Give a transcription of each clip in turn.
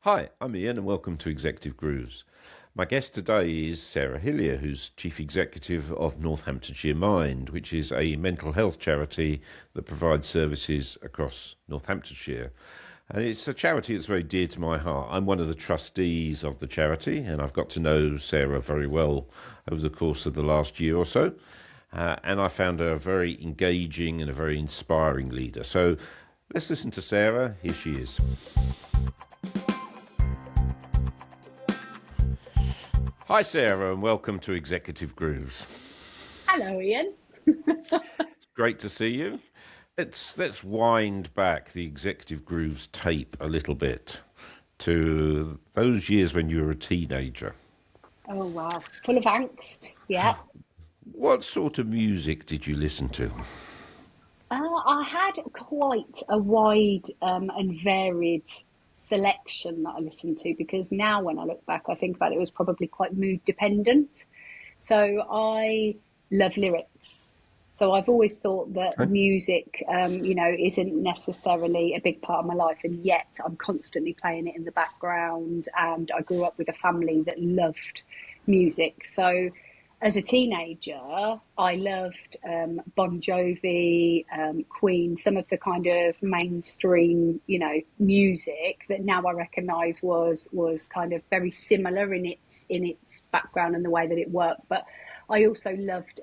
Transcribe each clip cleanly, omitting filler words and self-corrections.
Hi, I'm Ian and welcome to Executive Grooves. My guest today is Sarah Hillier, who's Chief Executive of Northamptonshire Mind, which is a mental health charity that provides services across Northamptonshire. And it's a charity that's very dear to my heart. I'm one of the trustees of the charity, and I've got to know Sarah very well over the course of the last year or so. And I found her a very engaging and a very inspiring leader. So let's listen to Sarah. Here she is. Hi, Sarah, and welcome to Executive Grooves. Hello, Ian. Great to see you. Let's wind back the Executive Grooves tape a little bit to those years when you were a teenager. Oh, wow. Full of angst. Yeah. What sort of music did you listen to? I had quite a wide and varied selection that I listened to because now when I look back, I think about it was probably quite mood dependent. So I love lyrics. So I've always thought that Okay. music, isn't necessarily a big part of my life, and yet I'm constantly playing it in the background. And I grew up with a family that loved music. So as a teenager, I loved Bon Jovi, Queen, some of the kind of mainstream, music that now I recognise was kind of very similar in its background and the way that it worked. But I also loved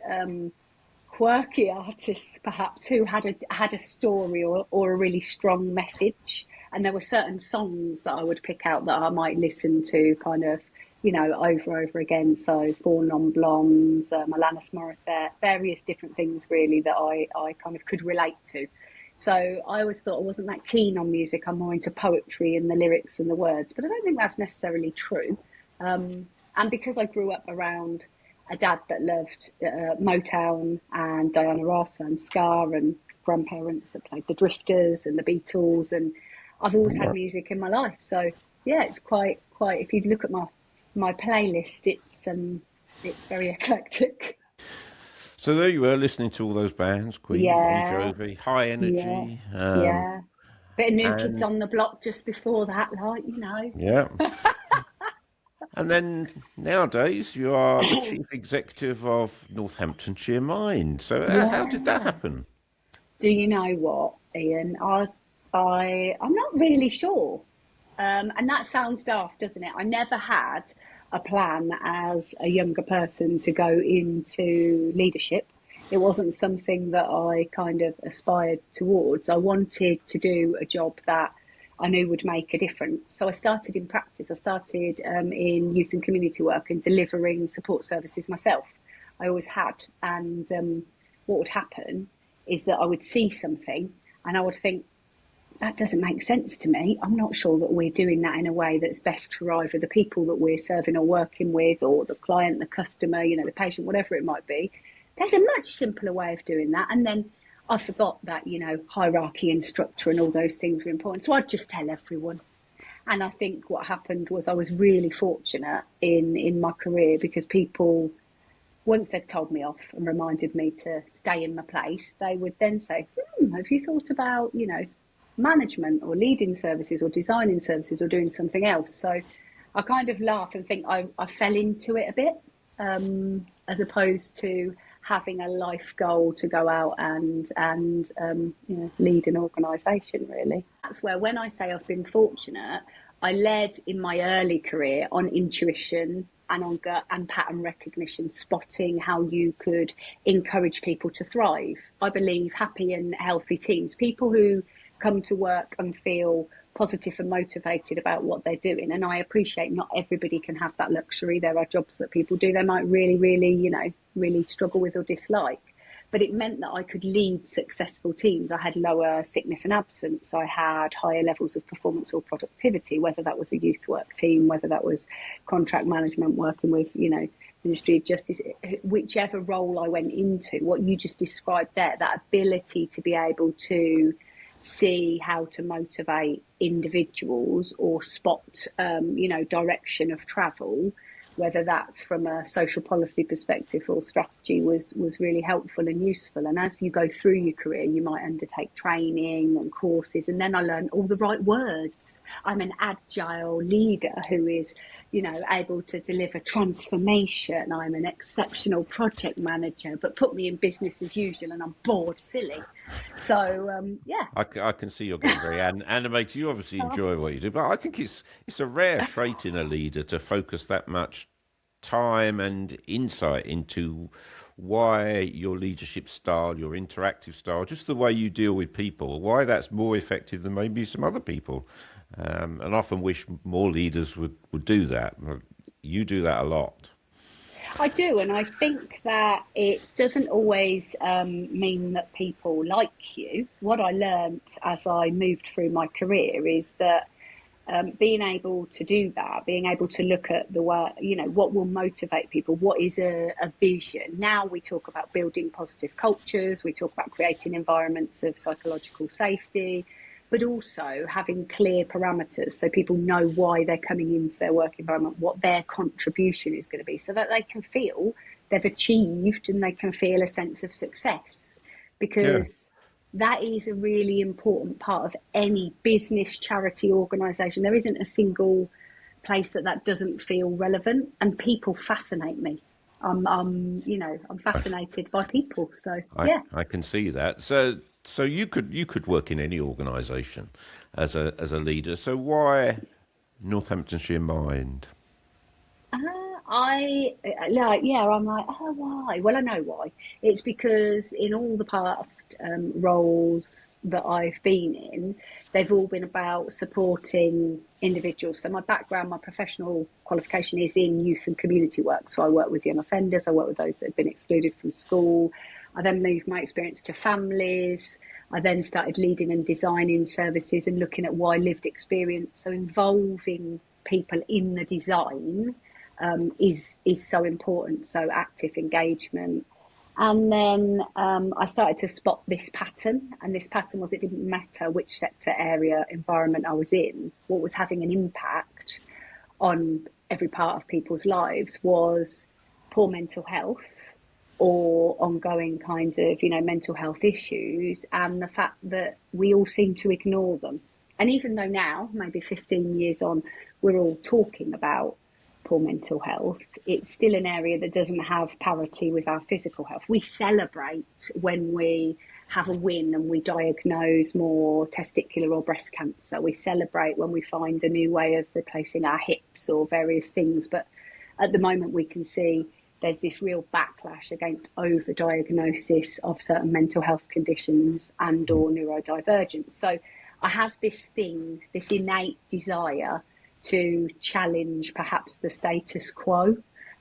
quirky artists, perhaps, who had a story or a really strong message. And there were certain songs that I would pick out that I might listen to kind of, over and over again. So Four Non Blondes, Alanis Morissette, various different things really that I kind of could relate to. So I always thought I wasn't that keen on music. I'm more into poetry and the lyrics and the words, but I don't think that's necessarily true. And because I grew up around a dad that loved Motown and Diana Ross and ska, and grandparents that played the Drifters and the Beatles, and I've always had music in my life. So yeah, it's quite. If you look at my playlist, it's very eclectic. So there you were, listening to all those bands, Queen, Bon Yeah, Jovi, High yeah, Energy, yeah. Bit of New Kids and on the Block just before that, yeah. And then nowadays you are the Chief Executive of Northamptonshire Mind. So how did that Yeah. happen? Do you know what, Ian? I'm not really sure. And that sounds daft, doesn't it? I never had a plan as a younger person to go into leadership. It wasn't something that I kind of aspired towards. I wanted to do a job that I knew would make a difference. So I started in practice. I started in youth and community work and delivering support services myself. I always had. And what would happen is that I would see something and I would think, that doesn't make sense to me. I'm not sure that we're doing that in a way that's best for either the people that we're serving or working with, or the client, the customer, the patient, whatever it might be. There's a much simpler way of doing that. And then I forgot that, hierarchy and structure and all those things are important. So I'd just tell everyone. And I think what happened was I was really fortunate in my career because people, once they'd told me off and reminded me to stay in my place, they would then say, have you thought about, management or leading services or designing services or doing something else? So I kind of laugh and think I fell into it a bit, as opposed to having a life goal to go out and lead an organisation. Really, that's where when I say I've been fortunate, I led in my early career on intuition and on gut and pattern recognition, spotting how you could encourage people to thrive. I believe happy and healthy teams, people who come to work and feel positive and motivated about what they're doing. And I appreciate not everybody can have that luxury. There are jobs that people do they might really, really, really struggle with or dislike. But it meant that I could lead successful teams. I had lower sickness and absence. I had higher levels of performance or productivity, whether that was a youth work team, whether that was contract management, working with, Ministry of Justice, whichever role I went into, what you just described there, that ability to be able to see how to motivate individuals or spot, direction of travel, whether that's from a social policy perspective or strategy, was really helpful and useful. And as you go through your career, you might undertake training and courses, and then I learned all the right words I'm an agile leader who is, able to deliver transformation. I'm an exceptional project manager, but put me in business as usual and I'm bored silly. So, yeah. I can see you're getting very animated. You obviously enjoy what you do, but I think it's a rare trait in a leader to focus that much time and insight into why your leadership style, your interactive style, just the way you deal with people, why that's more effective than maybe some other people. And I often wish more leaders would do that. You do that a lot. I do, and I think that it doesn't always mean that people like you. What I learnt as I moved through my career is that being able to do that, being able to look at the way, what will motivate people, what is a vision. Now we talk about building positive cultures, we talk about creating environments of psychological safety, but also having clear parameters so people know why they're coming into their work environment, what their contribution is going to be, so that they can feel they've achieved and they can feel a sense of success. Yeah. Because that is a really important part of any business, charity, organisation. There isn't a single place that doesn't feel relevant, and people fascinate me. I'm fascinated by people. So yeah. I can see that. So you could work in any organisation as a leader. So why Northamptonshire Mind? I'm like, oh, why? Well, I know why. It's because in all the past roles that I've been in, they've all been about supporting individuals. So my background, my professional qualification is in youth and community work. So I work with young offenders, I work with those that have been excluded from school. I then moved my experience to families. I then started leading and designing services and looking at why lived experience, so involving people in the design is so important. So active engagement. And then I started to spot this pattern, and this pattern was it didn't matter which sector, area, environment I was in. What was having an impact on every part of people's lives was poor mental health or ongoing kind of, mental health issues, and the fact that we all seem to ignore them. And even though now, maybe 15 years on, we're all talking about poor mental health, it's still an area that doesn't have parity with our physical health. We celebrate when we have a win and we diagnose more testicular or breast cancer. We celebrate when we find a new way of replacing our hips or various things. But at the moment, we can see there's this real backlash against overdiagnosis of certain mental health conditions and or neurodivergence. So I have this innate desire to challenge perhaps the status quo.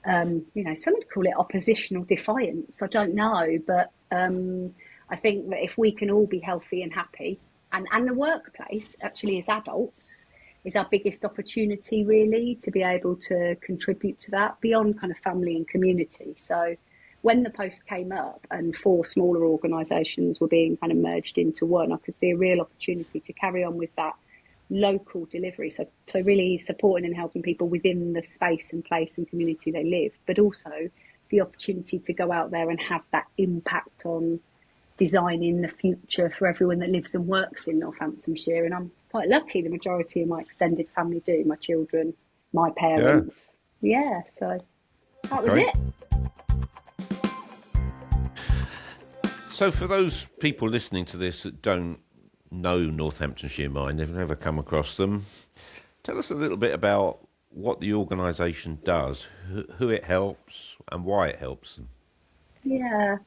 Some would call it oppositional defiance. I don't know, but I think that if we can all be healthy and happy, and the workplace actually as adults is our biggest opportunity really to be able to contribute to that beyond kind of family and community. So when the post came up and 4 smaller organisations were being kind of merged into one, I could see a real opportunity to carry on with that local delivery. So really supporting and helping people within the space and place and community they live, but also the opportunity to go out there and have that impact on designing the future for everyone that lives and works in Northamptonshire. And I'm quite lucky, the majority of my extended family do, my children, my Yeah. parents. Yeah, so that was Great. it. So for those people listening to this that don't know Northamptonshire Mind, they've never come across them, tell us a little bit about what the organisation does, who it helps and why it helps them. Yeah.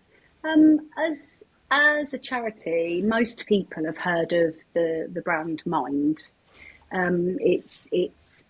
As a charity, most people have heard of the brand Mind. It's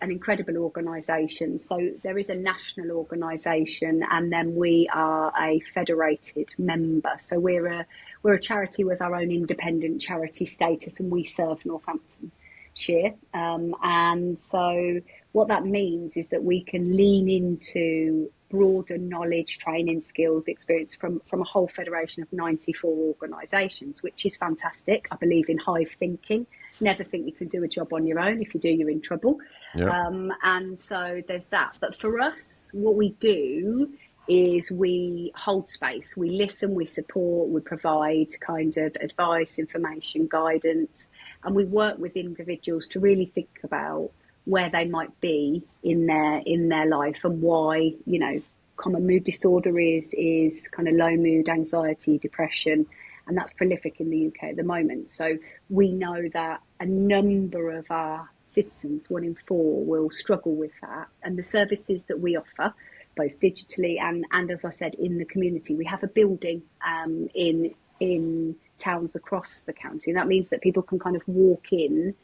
an incredible organisation. So there is a national organisation, and then we are a federated member. So we're a charity with our own independent charity status, and we serve Northamptonshire. And so what that means is that we can lean into broader knowledge, training, skills, experience from a whole federation of 94 organisations, which is fantastic. I believe in hive thinking. Never think you can do a job on your own. If you do, you're in trouble. Yeah. And so there's that. But for us, what we do is we hold space, we listen, we support, we provide kind of advice, information, guidance, and we work with individuals to really think about where they might be in their life and why, you know, common mood disorder is kind of low mood, anxiety, depression, and that's prolific in the UK at the moment. So we know that a number of our citizens, 1 in 4, will struggle with that, and the services that we offer, both digitally and as I said, in the community. We have a building in towns across the county. And that means that people can kind of walk in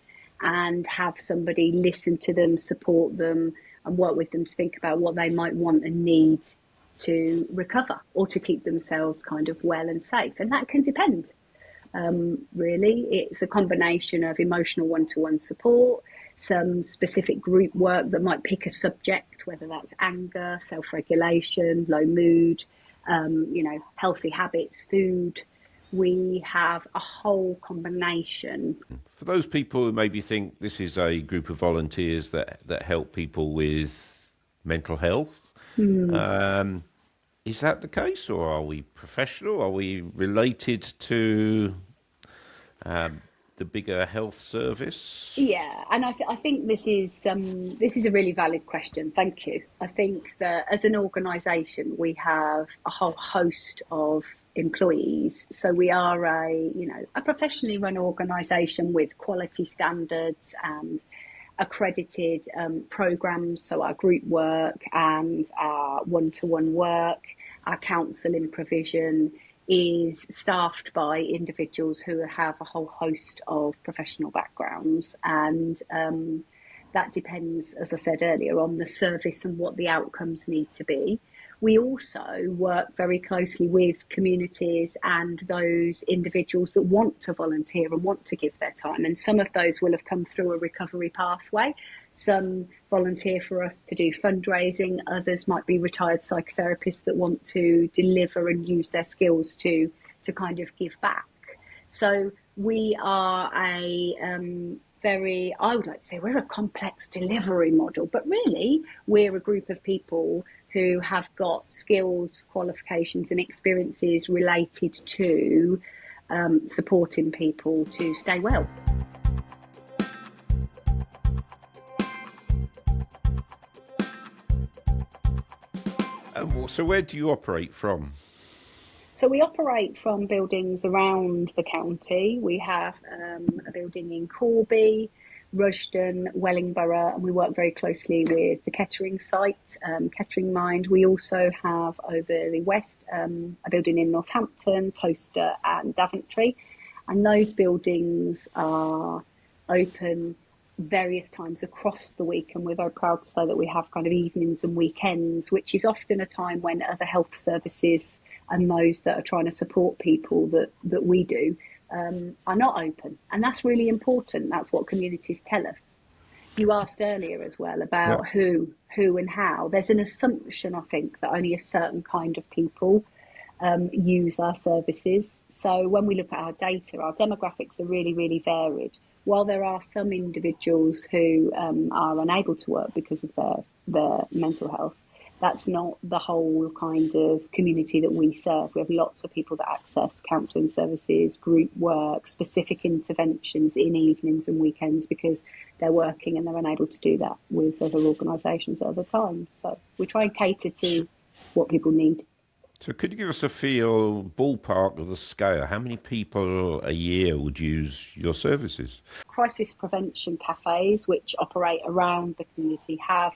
and have somebody listen to them, support them, and work with them to think about what they might want and need to recover or to keep themselves kind of well and safe. And that can depend. Really, it's a combination of emotional one-to-one support, some specific group work that might pick a subject, whether that's anger, self-regulation, low mood, you know, healthy habits, food. We have a whole combination. For those people who maybe think this is a group of volunteers that help people with mental health, is that the case, or are we professional? Are we related to the bigger health service? Yeah, and I think this is a really valid question. Thank you. I think that as an organisation, we have a whole host of employees. So we are a professionally run organisation with quality standards and accredited programmes. So our group work and our one-to-one work, our counselling provision is staffed by individuals who have a whole host of professional backgrounds, and that depends, as I said earlier, on the service and what the outcomes need to be. We also work very closely with communities and those individuals that want to volunteer and want to give their time, and some of those will have come through a recovery pathway. Some volunteer for us to do fundraising. Others might be retired psychotherapists that want to deliver and use their skills to kind of give back. So we are I would like to say we're a complex delivery model, but really we're a group of people who have got skills, qualifications and experiences related to supporting people to stay well. So where do you operate from? So we operate from buildings around the county. We have a building in Corby, Rushden, Wellingborough, and we work very closely with the Kettering site, Kettering Mind. We also have over the west a building in Northampton, Towcester and Daventry. And those buildings are open various times across the week, and we're very proud to say that we have kind of evenings and weekends, which is often a time when other health services and those that are trying to support people that we do are not open. And that's really important. That's what communities tell us. You asked earlier as well about who and how. There's an assumption, I think, that only a certain kind of people use our services. So when we look at our data, our demographics are really, really varied. While there are some individuals who are unable to work because of their mental health, that's not the whole kind of community that we serve. We have lots of people that access counselling services, group work, specific interventions in evenings and weekends because they're working and they're unable to do that with other organisations at other times. So we try and cater to what people need. So could you give us a feel, ballpark of the scale? How many people a year would use your services? Crisis prevention cafes, which operate around the community, have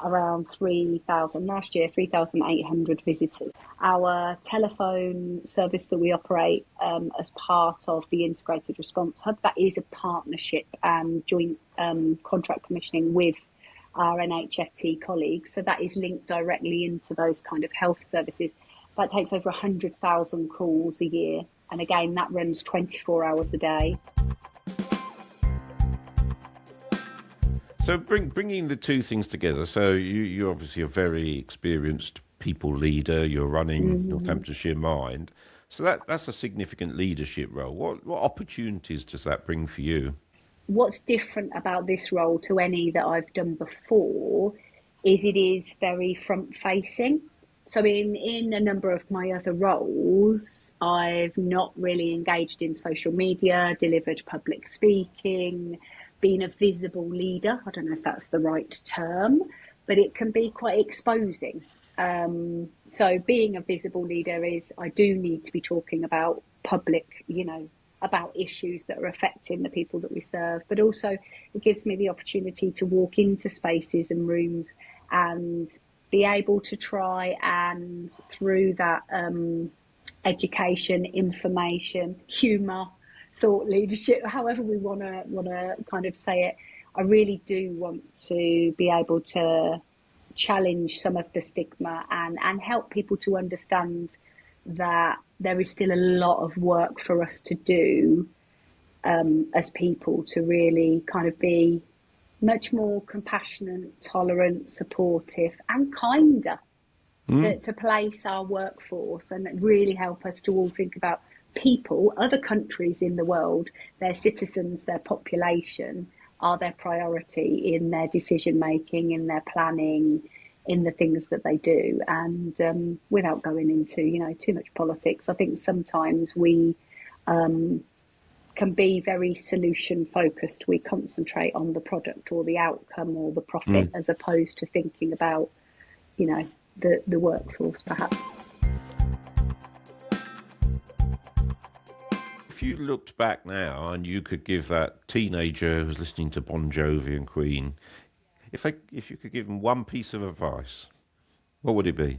around 3,000, last year 3,800 visitors. Our telephone service that we operate as part of the Integrated Response Hub, that is a partnership and joint contract commissioning with our NHFT colleagues, so that is linked directly into those kind of health services. That takes over 100,000 calls a year, and again that runs 24 hours a day. So bringing the two things together, so you're obviously a very experienced people leader, you're running Northamptonshire Mind, so that's a significant leadership role. What opportunities does that bring for you? What's different about this role to any that I've done before is it is very front facing. So in a number of my other roles, I've not really engaged in social media, delivered public speaking, been a visible leader. I don't know if that's the right term, but it can be quite exposing. So being a visible leader is I do need to be talking about public, about issues that are affecting the people that we serve, but also it gives me the opportunity to walk into spaces and rooms and be able to try and through that education, information, humour, thought leadership, however we want to kind of say it, I really do want to be able to challenge some of the stigma and help people to understand that there is still a lot of work for us to do as people to really kind of be much more compassionate, tolerant, supportive, and kinder to place our workforce and really help us to all think about people, other countries in the world, their citizens, their population are their priority in their decision making, in their planning, in the things that they do. And without going into, too much politics, I think sometimes we can be very solution focused. We concentrate on the product or the outcome or the profit as opposed to thinking about, the workforce perhaps. If you looked back now and you could give that teenager who's listening to Bon Jovi and Queen, if you could give them one piece of advice, what would it be?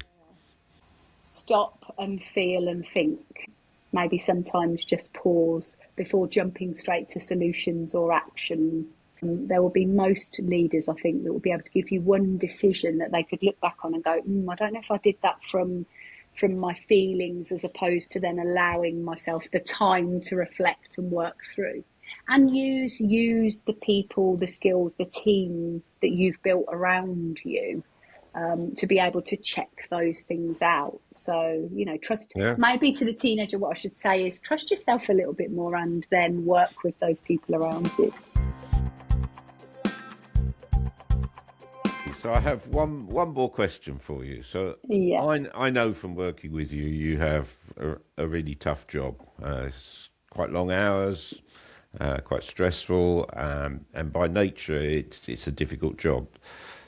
Stop and feel and think. Maybe sometimes just pause before jumping straight to solutions or action. There will be most leaders, I think, that will be able to give you one decision that they could look back on and go, I don't know if I did that from my feelings, as opposed to then allowing myself the time to reflect and work through. And use the people, the skills, the team that you've built around you to be able to check those things out. So, trust, maybe to the teenager, what I should say is trust yourself a little bit more and then work with those people around you. So I have one more question for you. So I know from working with you, you have a really tough job. It's quite long hours, quite stressful, and by nature, it's a difficult job.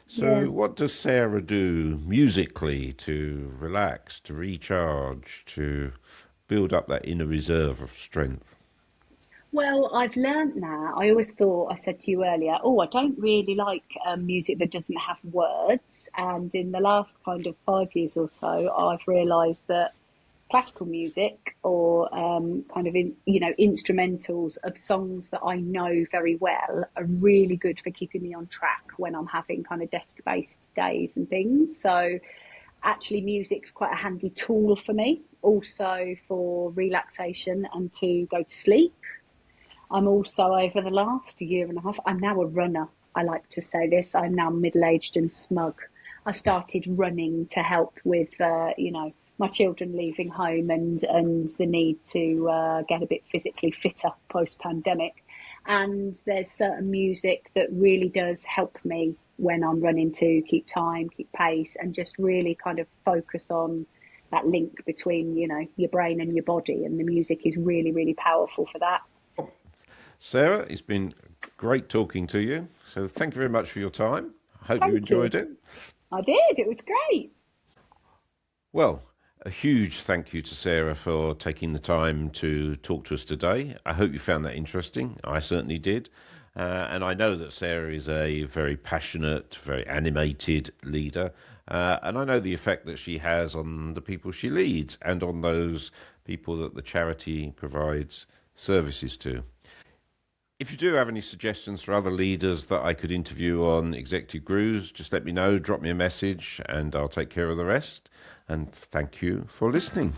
So what does Sarah do musically to relax, to recharge, to build up that inner reserve of strength? Well, I've learnt now. I always thought, I said to you earlier, I don't really like music that doesn't have words. And in the last kind of 5 years or so, I've realised that classical music or instrumentals of songs that I know very well are really good for keeping me on track when I'm having kind of desk-based days and things. So actually music's quite a handy tool for me, also for relaxation and to go to sleep. I'm also, over the last year and a half, I'm now a runner. I like to say this. I'm now middle-aged and smug. I started running to help with, my children leaving home and the need to get a bit physically fitter post-pandemic. And there's certain music that really does help me when I'm running to keep time, keep pace, and just really kind of focus on that link between, your brain and your body. And the music is really, really powerful for that. Sarah, it's been great talking to you. So thank you very much for your time. I hope you enjoyed it. I did. It was great. Well, a huge thank you to Sarah for taking the time to talk to us today. I hope you found that interesting. I certainly did. And I know that Sarah is a very passionate, very animated leader. And I know the effect that she has on the people she leads and on those people that the charity provides services to. If you do have any suggestions for other leaders that I could interview on Executive Grooves, just let me know, drop me a message, and I'll take care of the rest. And thank you for listening.